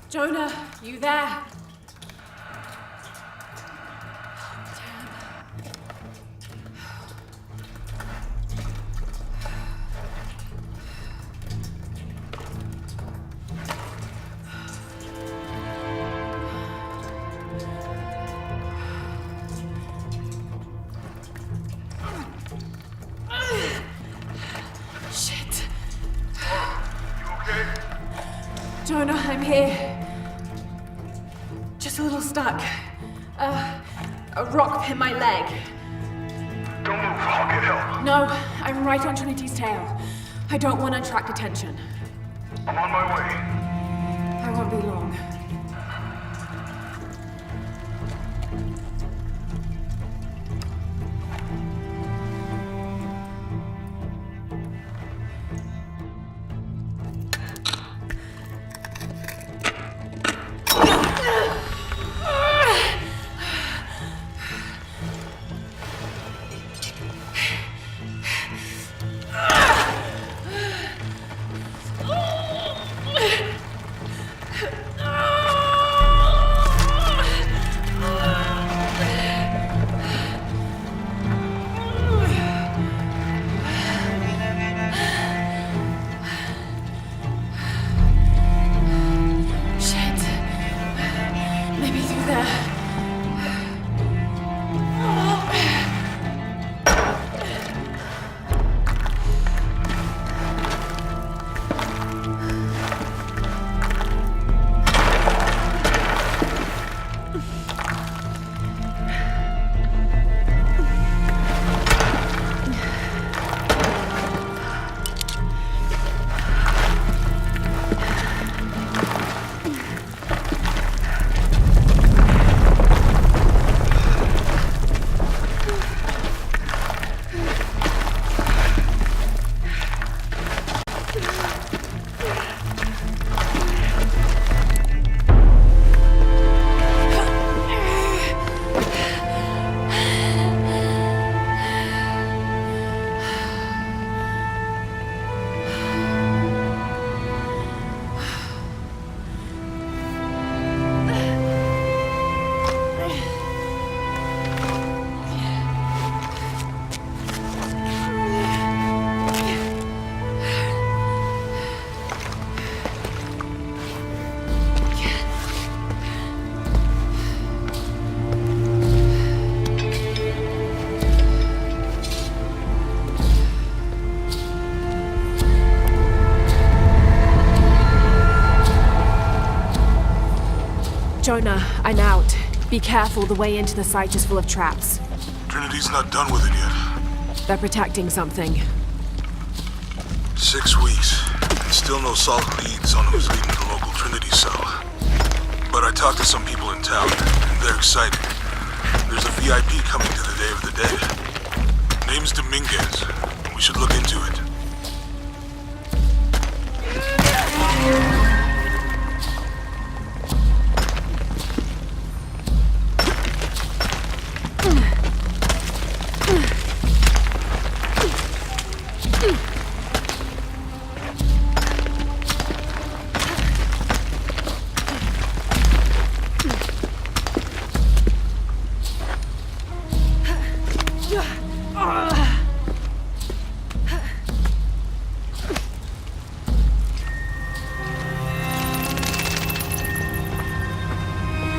Jonah, you there? Shit. You okay? Jonah, I'm here. Just a little stuck. A rock hit my leg. Don't move, I'll get help. No, I'm right on Trinity's tail. I don't want to attract attention. I'm on my way. I won't be long. Jonah, I'm out. Be careful, the way into the site is full of traps. Trinity's not done with it yet. They're protecting something. 6 weeks, and still no solid leads on who's leading the local Trinity cell. But I talked to some people in town, and they're excited. There's a VIP coming to the Day of the Dead. Name's Dominguez. We should look into it.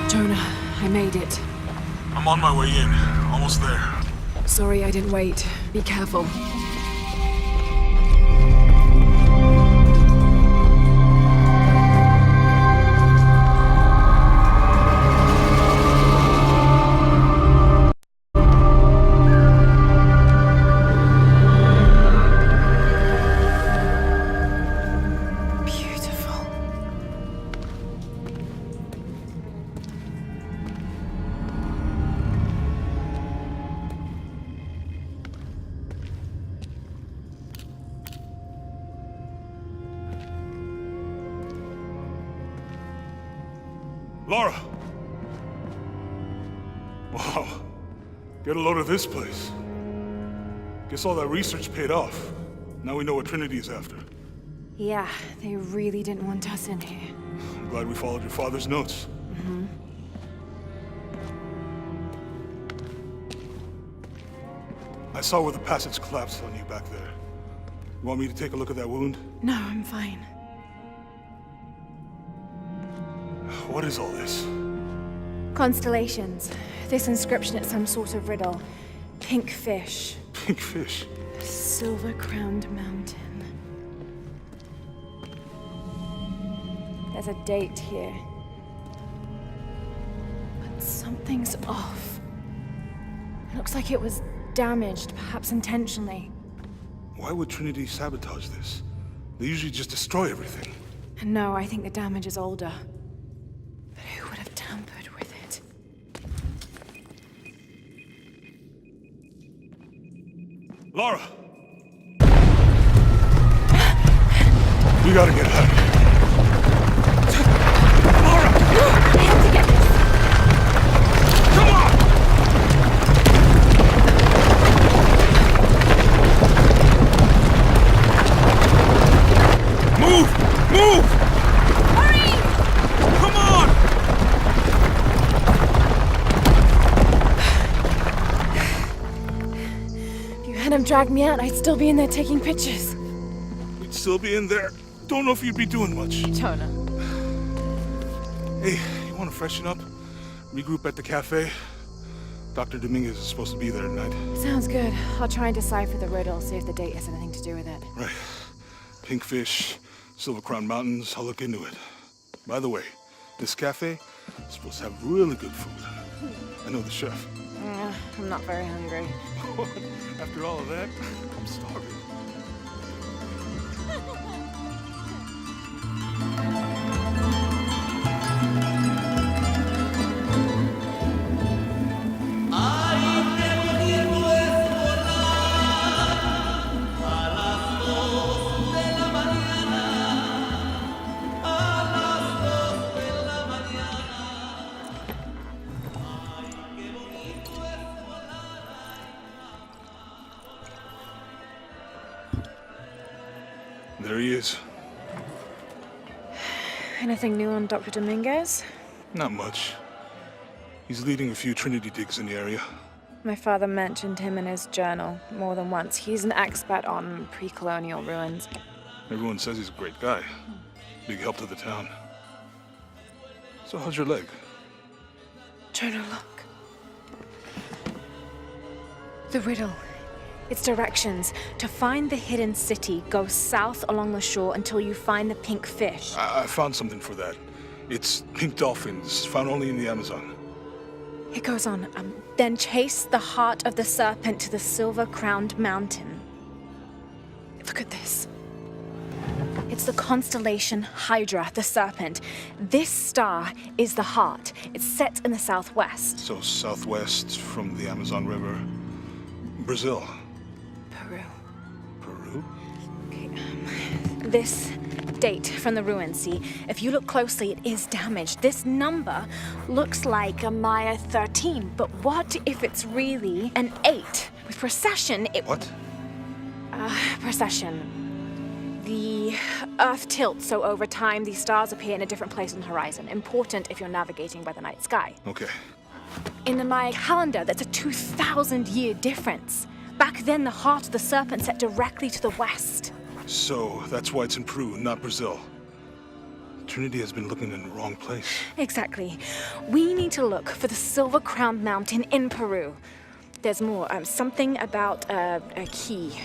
Jonah, I made it. I'm on my way in. Almost there. Sorry I didn't wait. Be careful. Lara! Wow. Get a load of this place. Guess all that research paid off. Now we know what Trinity's after. Yeah, they really didn't want us in here. I'm glad we followed your father's notes. I saw where the passage collapsed on you back there. You want me to take a look at that wound? No, I'm fine. What is all this? Constellations. This inscription is some sort of riddle. Pink fish. Pink fish. Silver-crowned mountain. There's a date here. But something's off. It looks like it was damaged, perhaps intentionally. Why would Trinity sabotage this? They usually just destroy everything. No, I think the damage is older. But who would have tampered with it? Lara! We gotta get out of here. Lara! I have to get this. Come on! Move! Move! Hurry! Come on! If you hadn't dragged me out, I'd still be in there taking pictures. We'd still be in there. Don't know if you'd be doing much. Don't know. Hey, you want to freshen up? Regroup at the cafe? Dr. Dominguez is supposed to be there tonight. Sounds good. I'll try and decipher the riddle, see if the date has anything to do with it. Right. Pink fish, Silver Crown Mountains, I'll look into it. By the way, this cafe is supposed to have really good food. I know the chef. I'm not very hungry. After all of that, I'm starving. There he is. Anything new on Dr. Dominguez? Not much. He's leading a few Trinity digs in the area. My father mentioned him in his journal more than once. He's an expert on pre-colonial ruins. Everyone says he's a great guy. Big help to the town. So how's your leg? Trying to look. The riddle. Its directions. To find the hidden city, go south along the shore until you find the pink fish. I found something for that. It's pink dolphins, found only in the Amazon. It goes on. Then chase the heart of the serpent to the silver-crowned mountain. Look at this. It's the constellation Hydra, the serpent. This star is the heart. It's set in the southwest. So southwest from the Amazon River. Brazil. Peru. Peru? Okay, this date from the ruins, see? If you look closely, it is damaged. This number looks like a Maya 13, but what if it's really an 8? With precession, it... What? Precession. The Earth tilts, so over time, these stars appear in a different place on the horizon. Important if you're navigating by the night sky. Okay. In the Maya calendar, that's a 2,000-year difference. Back then, the heart of the serpent set directly to the west. So that's why it's in Peru, not Brazil. Trinity has been looking in the wrong place. Exactly. We need to look for the silver-crowned mountain in Peru. There's more. Something about a key.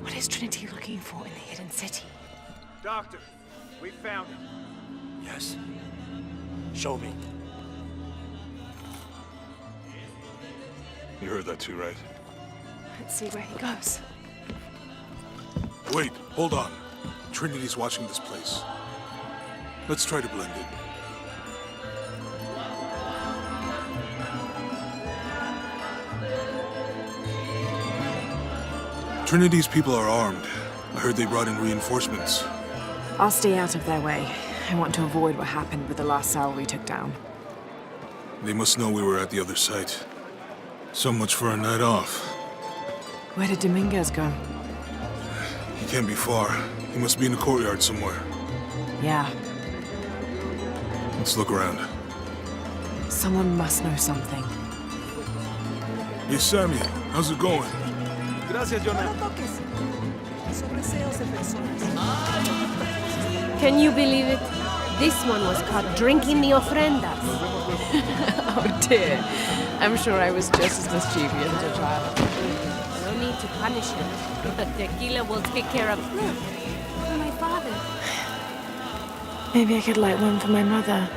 What is Trinity looking for in the hidden city? Doctor, we found him. Yes. Show me. You heard that too, right? Let's see where he goes. Wait, hold on. Trinity's watching this place. Let's try to blend in. Trinity's people are armed. I heard they brought in reinforcements. I'll stay out of their way. I want to avoid what happened with the last cell we took down. They must know we were at the other site. So much for a night off. Where did Dominguez go? He can't be far. He must be in the courtyard somewhere. Yeah. Let's look around. Someone must know something. Hey, Sammy, how's it going? Gracias, Jonah. Can you believe it? This one was caught drinking the ofrendas. Oh dear. I'm sure I was just as mischievous as a child. No need to punish him. The tequila will take care of... Look, for my father. Maybe I could light one for my mother.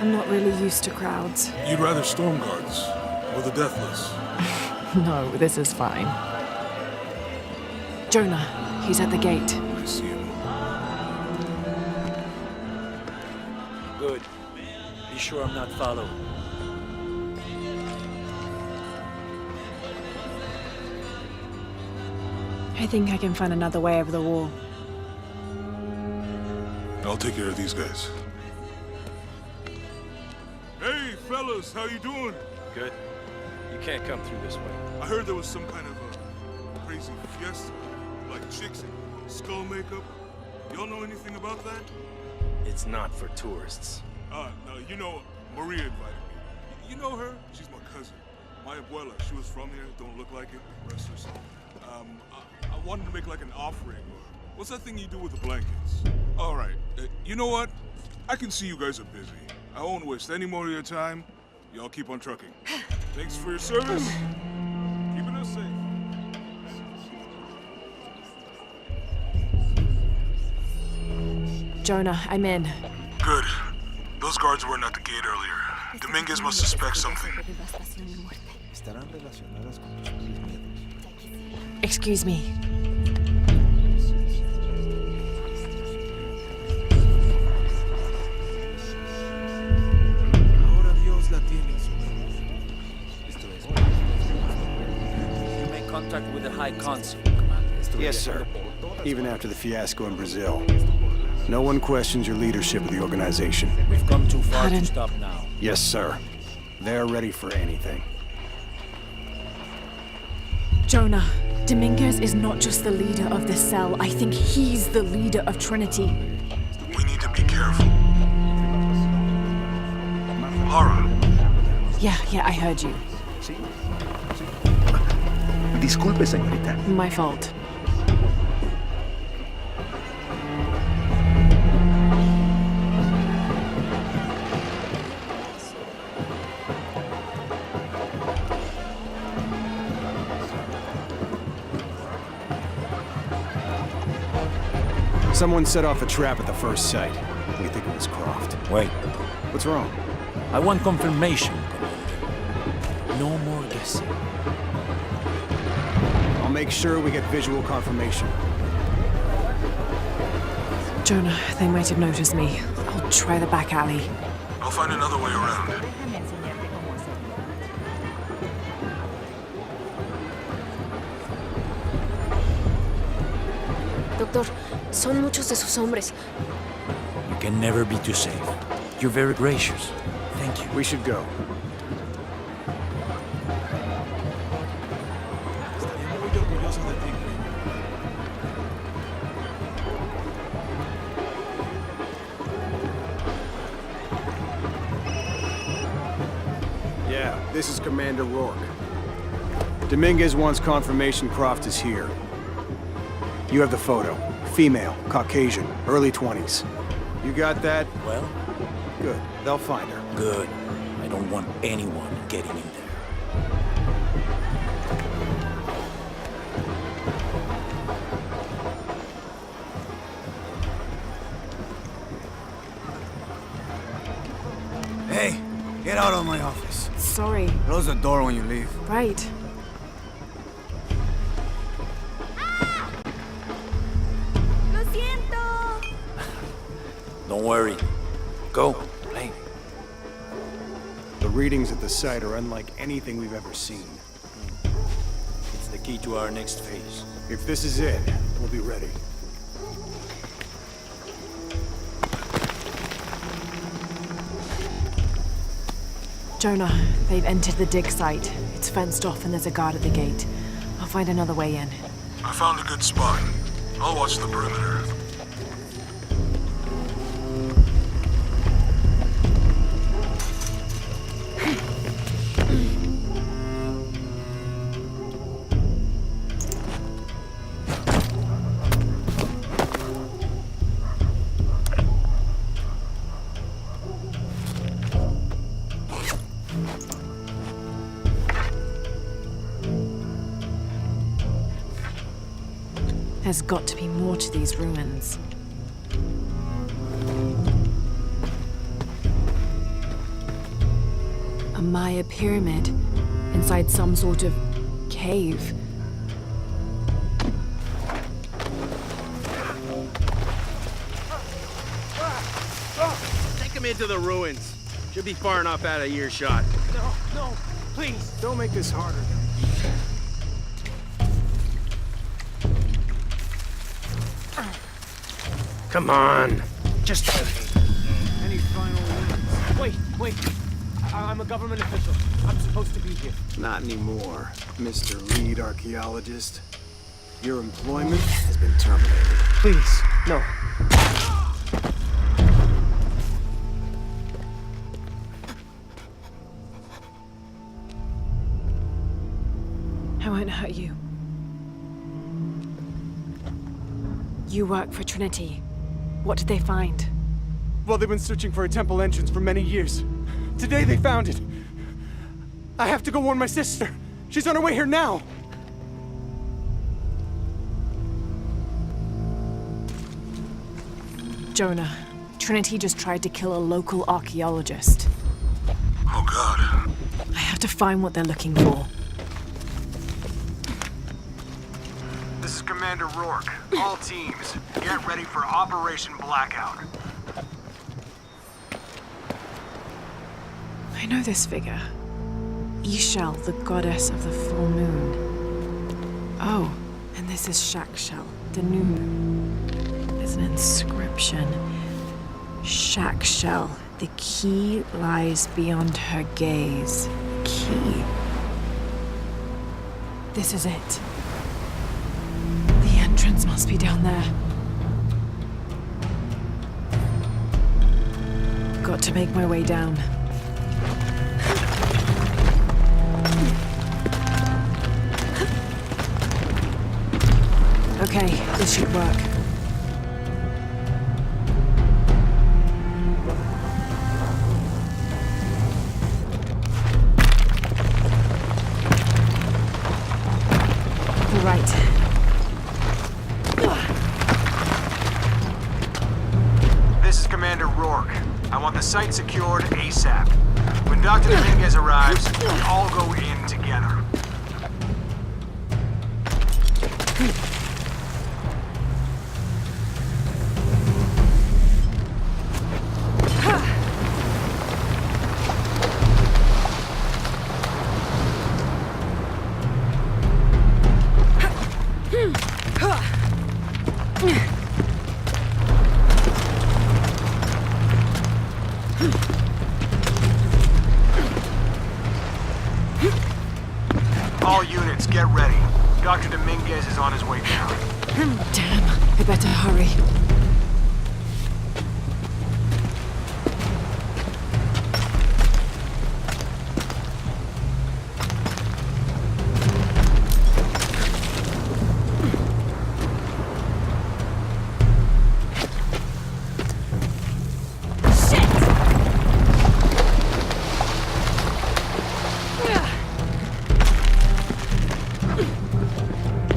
I'm not really used to crowds. You'd rather storm guards or the deathless? No, this is fine. Jonah, he's at the gate. I see him. Good. Be sure I'm not followed. I think I can find another way over the wall. I'll take care of these guys. Hey, fellas, how you doing? Good. You can't come through this way. I heard there was some kind of a crazy fiesta, like chicks in skull makeup. Y'all know anything about that? It's not for tourists. No, you know, Maria invited me. You know her? She's my cousin. My abuela, she was from here, don't look like it, rest her soul. I wanted to make like an offering, or what's that thing you do with the blankets? All right, you know what? I can see you guys are busy. I won't waste any more of your time. Y'all keep on trucking. Thanks for your service. Keeping us safe. Jonah, I'm in. Good. Those guards weren't at the gate earlier. Dominguez must suspect something. Excuse me. You make contact with the High Consul, Commander. Yes, sir. Even after the fiasco in Brazil. No one questions your leadership of the organization. We've come too far Pardon? to stop now. Yes, sir. They're ready for anything. Jonah, Dominguez is not just the leader of the cell. I think he's the leader of Trinity. We need to be careful. Lara, Yeah, I heard you. Disculpe, señorita. My fault. Someone set off a trap at the first site. We think it was Croft. Wait. What's wrong? I want confirmation, Commander. No more guessing. I'll make sure we get visual confirmation. Jonah, they might have noticed me. I'll try the back alley. I'll find another way around. Doctor, son muchos de sus hombres. You can never be too safe. You're very gracious. Thank you. We should go. Yeah, this is Commander Rourke. Dominguez wants confirmation Croft is here. You have the photo. Female, Caucasian, early 20s. You got that? Well, Good. They'll find her. good. I don't want anyone getting in there. Hey, get out of my office. Sorry. Close the door when you leave. Right. ¡Lo siento! Don't worry. Go. Play. The readings at the site are unlike anything we've ever seen. It's the key to our next phase. If this is it, we'll be ready. Jonah, they've entered the dig site. It's fenced off and there's a guard at the gate. I'll find another way in. I found a good spot. I'll watch the perimeter. There's got to be more to these ruins. A Maya pyramid inside some sort of cave. Take him into the ruins. Should be far enough out of earshot. No, please, don't make this harder. Come on. Just... Any final words? Wait. I'm a government official. I'm supposed to be here. Not anymore, Mr. Lead Archaeologist. Your employment has been terminated. Please, no. I won't hurt you. You work for Trinity. What did they find? Well, they've been searching for a temple entrance for many years. Today they found it. I have to go warn my sister. She's on her way here now. Jonah, Trinity just tried to kill a local archaeologist. Oh God. I have to find what they're looking for. This is Commander Rourke. All teams, get ready for Operation Blackout. I know this figure. Ishel, the goddess of the full moon. Oh, and this is Shakshel, the new moon. There's an inscription. Shakshel, the key lies beyond her gaze. Key. This is it. The entrance must be down there. Got to make my way down. Okay, this should work. All right. This is Commander Rourke. I want the site secured ASAP. When Dr. Dominguez arrives, we all go in together. All units, get ready. Dr. Dominguez is on his way down. Damn, I better hurry.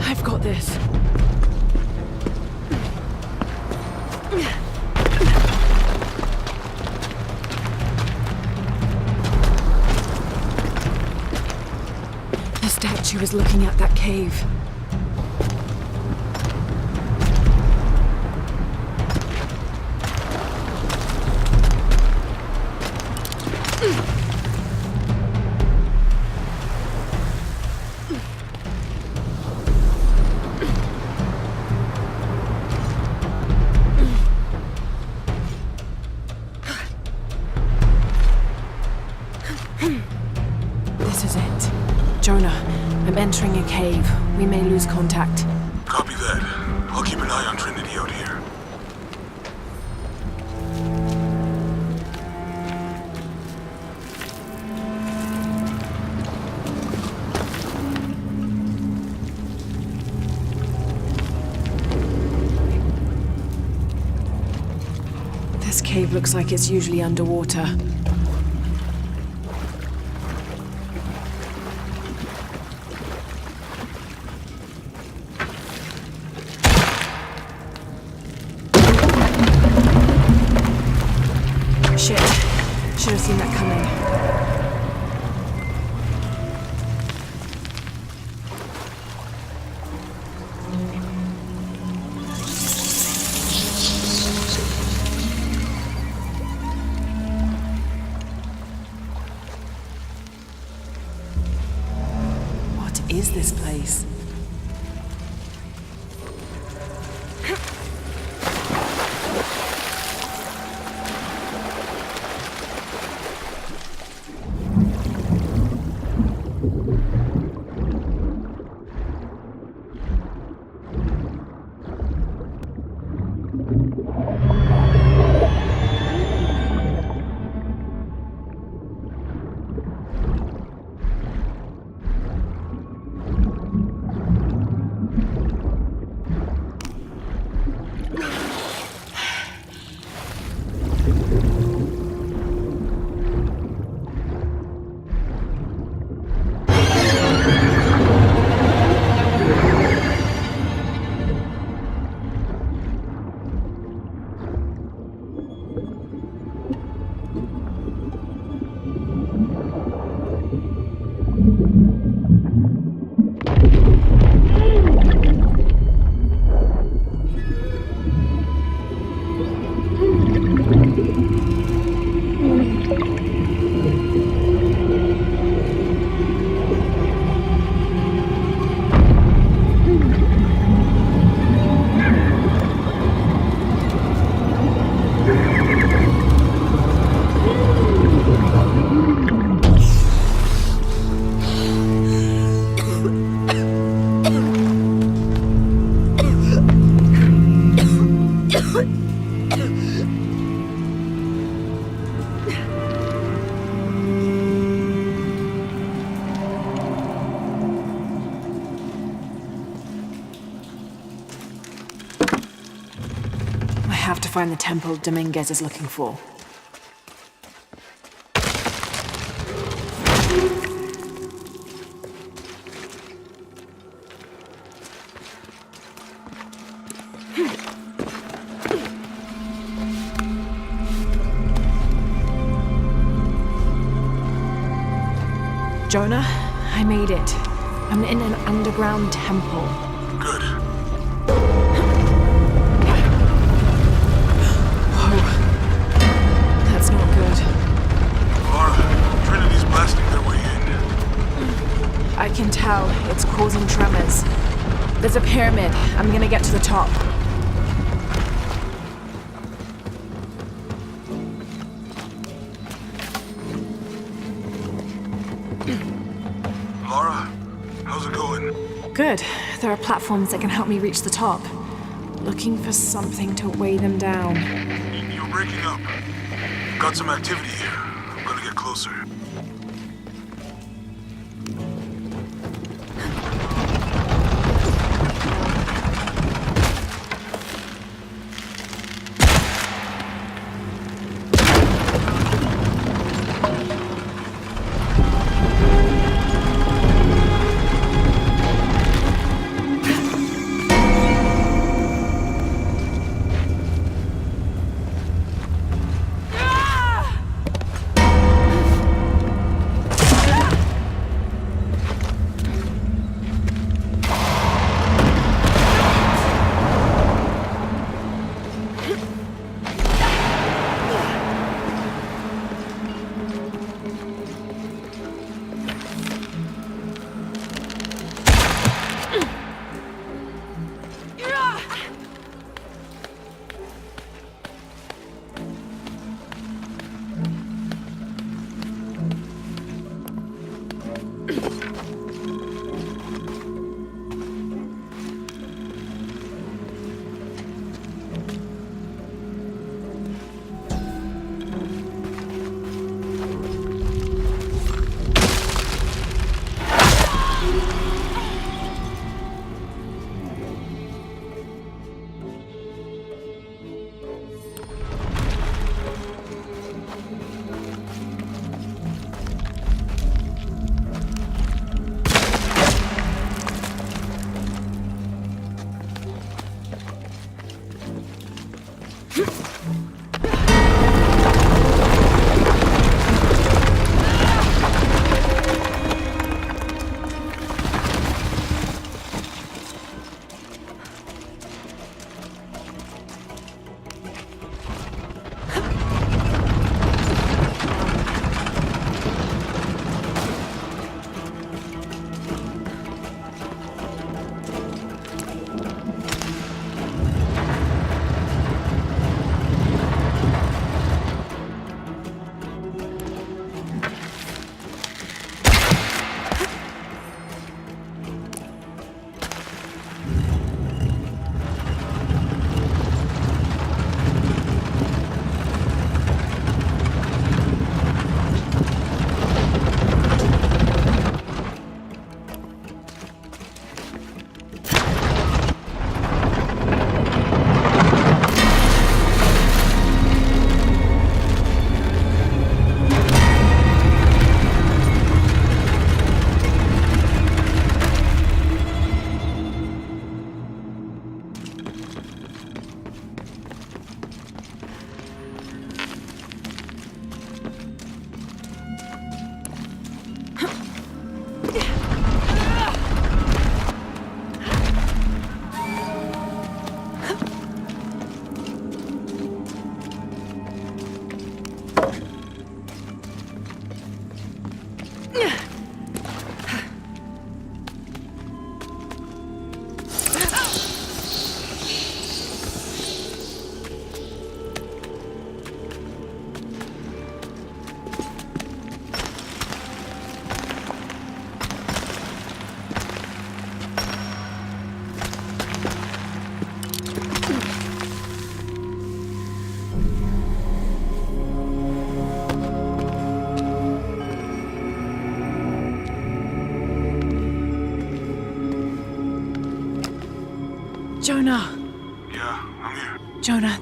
I've got this. The statue is looking at that cave. This is it. Jonah, I'm entering a cave. We may lose contact. Copy that. I'll keep an eye on Trinity out here. This cave looks like it's usually underwater. Shit. Should have seen that coming. What is this place? I have to find the temple Dominguez is looking for. Jonah, I made it. I'm in an underground temple. Good. That's not good. Lara, Trinity's blasting their way in. I can tell it's causing tremors. There's a pyramid. I'm gonna get to the top. Lara, how's it going? Good. There are platforms that can help me reach the top. Looking for something to weigh them down. You're breaking up. Got some activity here. I'm gonna get closer.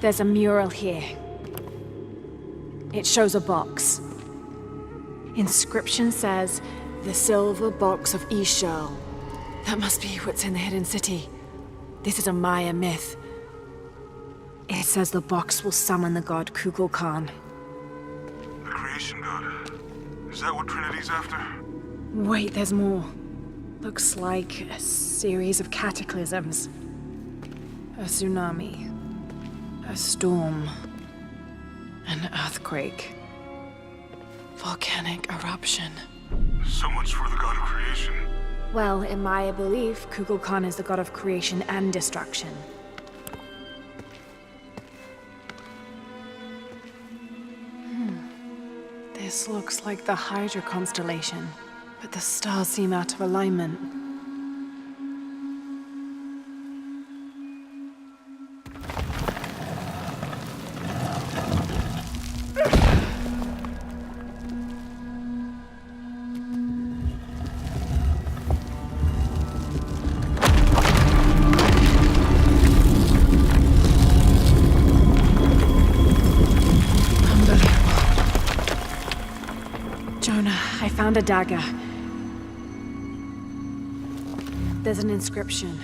There's a mural here. It shows a box. Inscription says, "The Silver Box of Ishal." That must be what's in the hidden city. This is a Maya myth. It says the box will summon the god Kukulkan. The creation god. Is that what Trinity's after? Wait, there's more. Looks like a series of cataclysms. A tsunami. A storm. An earthquake. Volcanic eruption. So much for the god of creation. Well, in Maya belief, Kukulkan is the god of creation and destruction. This looks like the Hydra constellation, but the stars seem out of alignment. I found a dagger. There's an inscription.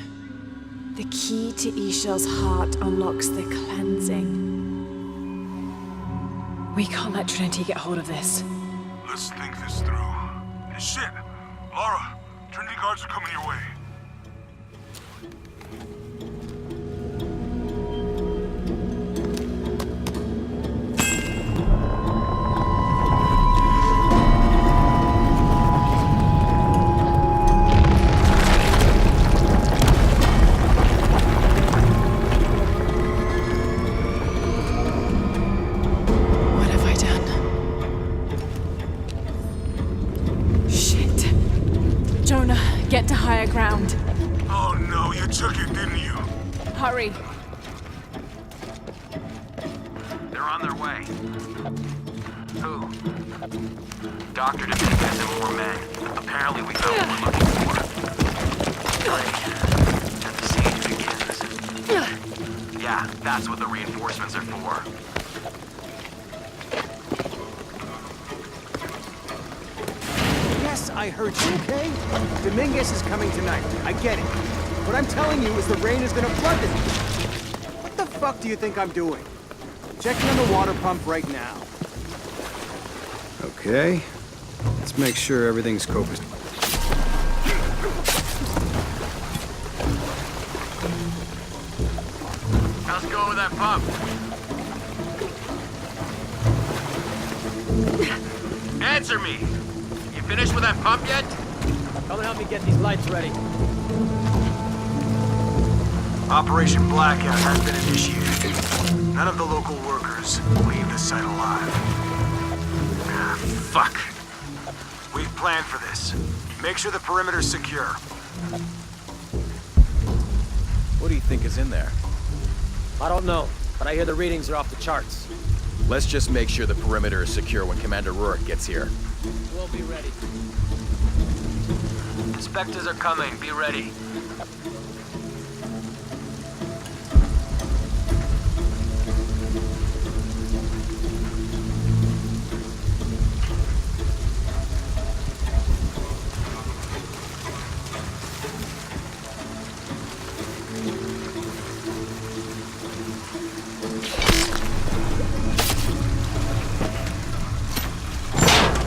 The key to Ishal's heart unlocks the cleansing. We can't let Trinity get hold of this. Let's think this through. Hey, shit! Lara, Trinity guards are coming your way. Get to higher ground. Oh no, you took it, didn't you? Hurry. They're on their way. Who? Dr. Dominguez and more men. Apparently we know what we're looking for. Great. And the siege begins. Yeah, that's what the reinforcements are for. Yes, I heard you, okay? Dominguez is coming tonight. I get it. What I'm telling you is the rain is gonna flood this. What the fuck do you think I'm doing? Checking on the water pump right now. Okay. Let's make sure everything's copacetic. How's it going with that pump? Answer me! Finished with that pump yet? Come and help me get these lights ready. Operation Blackout has been initiated. None of the local workers leave the site alive. Ah, fuck. We've planned for this. Make sure the perimeter's secure. What do you think is in there? I don't know, but I hear the readings are off the charts. Let's just make sure the perimeter is secure when Commander Rourke gets here. We'll be ready. Inspectors are coming. Be ready.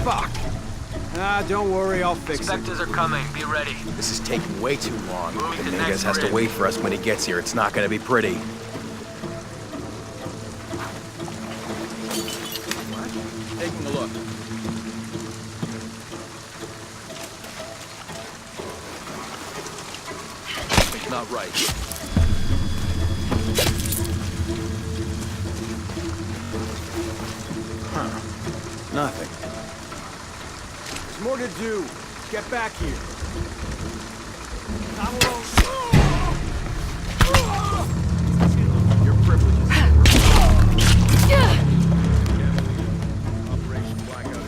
Fuck! Ah, don't worry, I'll fix it. Inspectors are coming. Be ready. This is taking way too long. Moving to Dominguez next has to grid. wait for us when he gets here. It's not gonna be pretty. Taking a look. It's not right. Nothing. There's more to do. Get back here. Your privileges. Operation Blackout.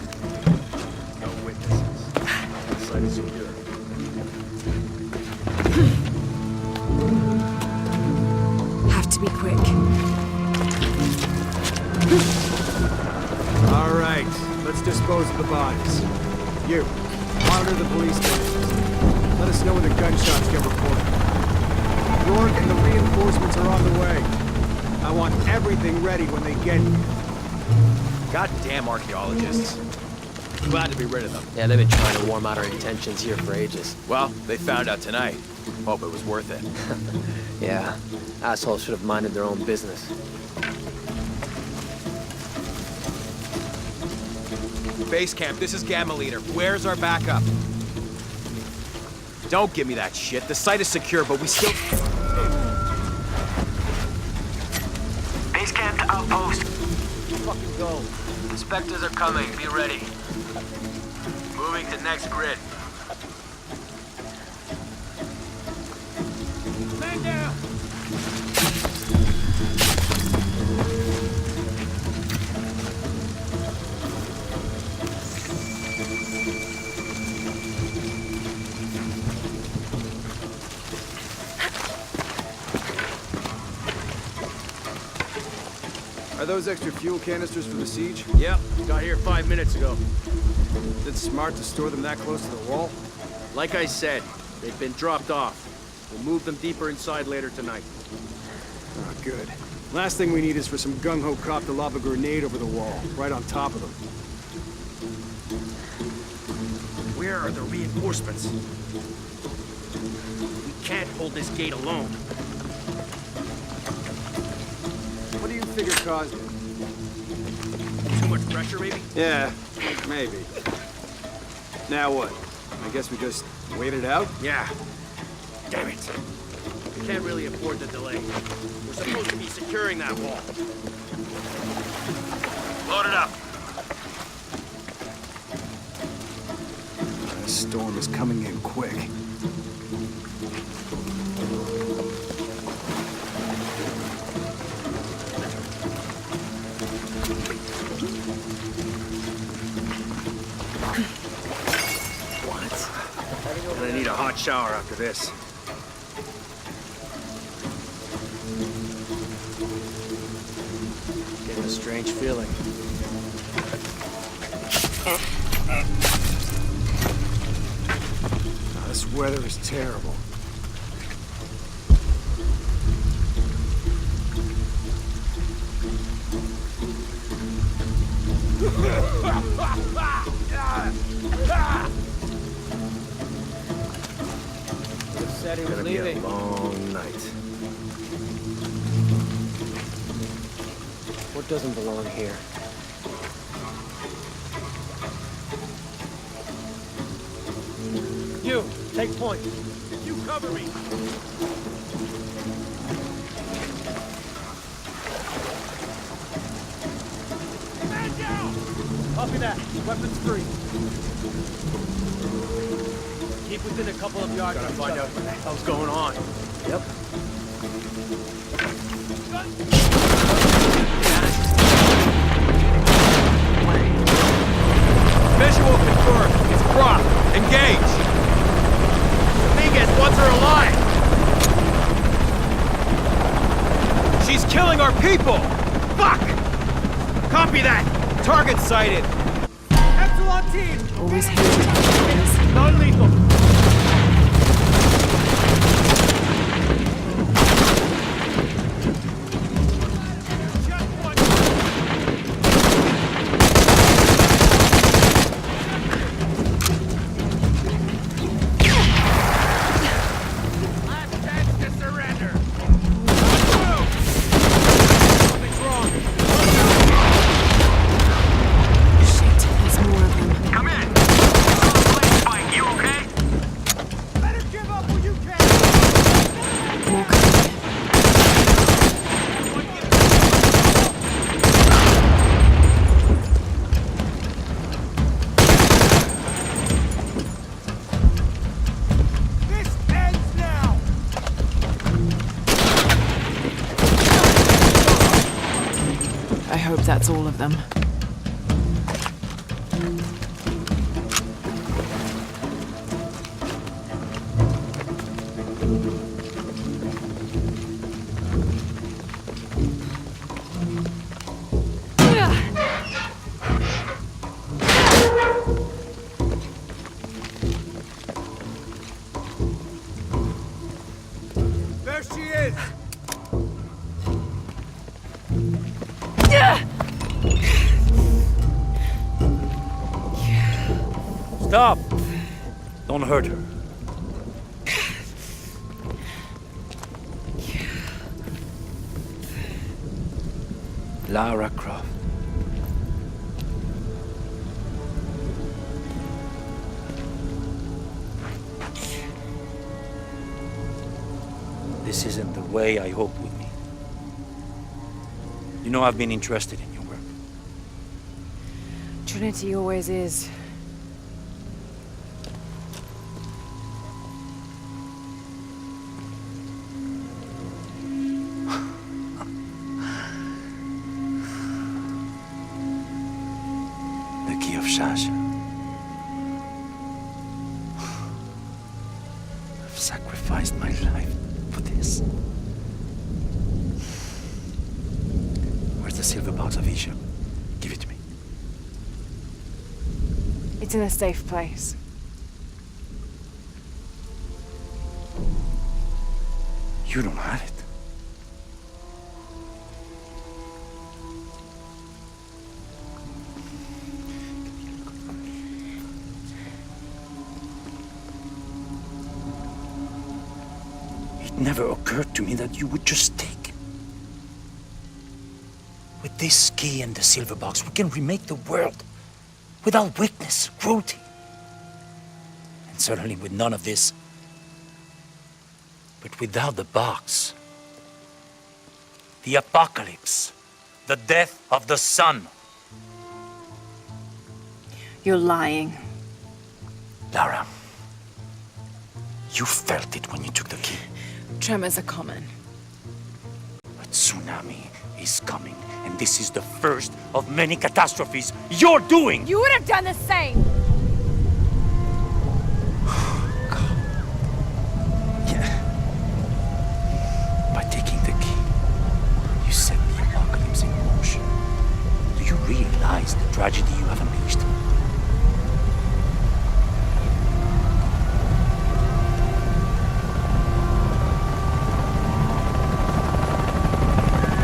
No witnesses. The site is secure. Have to be quick. All right, let's dispose of the bodies. You, monitor the police stations. Let us know when the gunshots get reported. York and the reinforcements are on the way. I want everything ready when they get here. Goddamn archaeologists. Glad to be rid of them. Yeah, they've been trying to warm out our intentions here for ages. Well, they found out tonight. Hope it was worth it. Yeah, assholes should have minded their own business. Base camp, this is Gamma Leader. Where's our backup? Don't give me that shit. The site is secure, but we still... Base camp to outpost. Fucking go. Inspectors are coming. Be ready. Moving to next grid. Man down! Are those extra fuel canisters for the siege? Yep, got here 5 minutes ago. Is it smart to store them that close to the wall? Like I said, they've been dropped off. We'll move them deeper inside later tonight. Ah, good. Last thing we need is for some gung-ho cop to lob a grenade over the wall, right on top of them. Where are the reinforcements? We can't hold this gate alone. What do you figure caused it? Too much pressure, maybe? Yeah, maybe. Now what? I guess we just wait it out? Yeah. Damn it. We can't really afford the delay. We're supposed to be securing that wall. Load it up. The storm is coming in quick. I'm gonna need a hot shower after this. Getting a strange feeling. This weather is terrible. Said he was Gonna be a leaving. long night. What doesn't belong here? You, take point. You cover me. Man down! Copy that. Weapons free. Keep within a couple of yards. Gotta find out what the hell's going on. Yep. Visual confirmed. It's Croft. Engage. Dominguez wants her alive. She's killing our people. Fuck! Copy that. Target sighted. Epsilon team. Always hear it. Non-lethal. Shit, there's more of them. Come in. Spike, you okay? More coming. This ends now. I hope that's all of them. Stop! Don't hurt her. Lara Croft. This isn't the way I hoped with me. You know I've been interested in your work. Trinity always is. The key of Shasha. I've sacrificed my life for this. Where's the silver box of Isha? Give it to me. It's in a safe place. You don't have it. It never occurred to me that you would just take. With this key and the silver box, we can remake the world without weakness, cruelty. And certainly with none of this. But without the box, the apocalypse, the death of the sun. You're lying. Lara, you felt it when you took the key. Tremors are common. A tsunami is coming, and this is the first of many catastrophes you're doing! You would have done the same! Yeah. By taking the key, you set the apocalypse in motion. Do you realize the tragedy you have unleashed?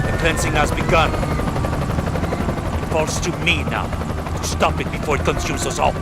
The cleansing has begun. It falls to me now to stop it before it consumes us all.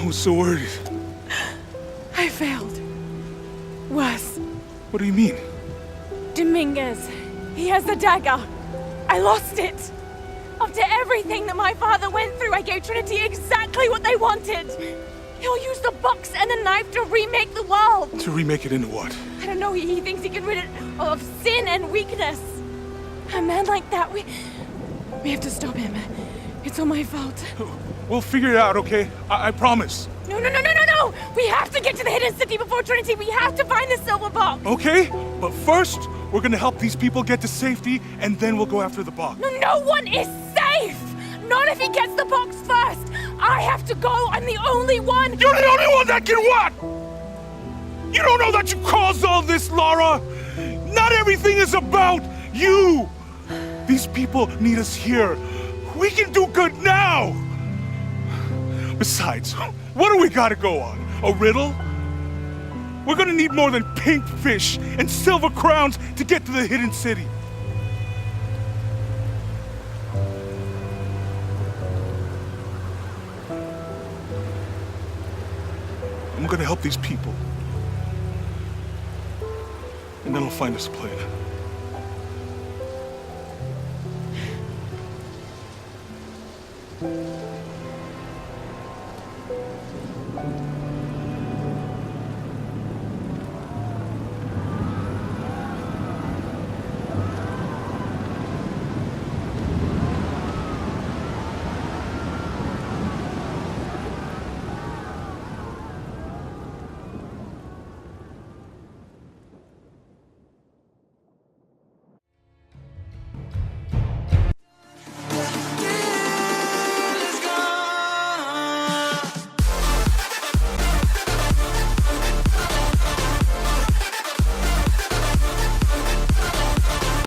I was so worried. I failed. Worse. What do you mean? Dominguez. He has the dagger. I lost it. After everything that my father went through, I gave Trinity exactly what they wanted. He'll use the box and the knife to remake the world. To remake it into what? I don't know, he thinks he can rid it of sin and weakness. A man like that, we have to stop him. It's all my fault. We'll figure it out, okay? I promise. No! We have to get to the hidden city before Trinity. We have to find the silver box. Okay, but first, we're gonna help these people get to safety, and then we'll go after the box. No one is safe! Not if he gets the box first! I have to go! I'm the only one! You're the only one that can what? You don't know that you caused all this, Lara! Not everything is about you! These people need us here. We can do good now! Besides, what do we gotta go on? A riddle? We're gonna need more than pink fish and silver crowns to get to the hidden city. I'm gonna help these people. And then I'll find us a plane.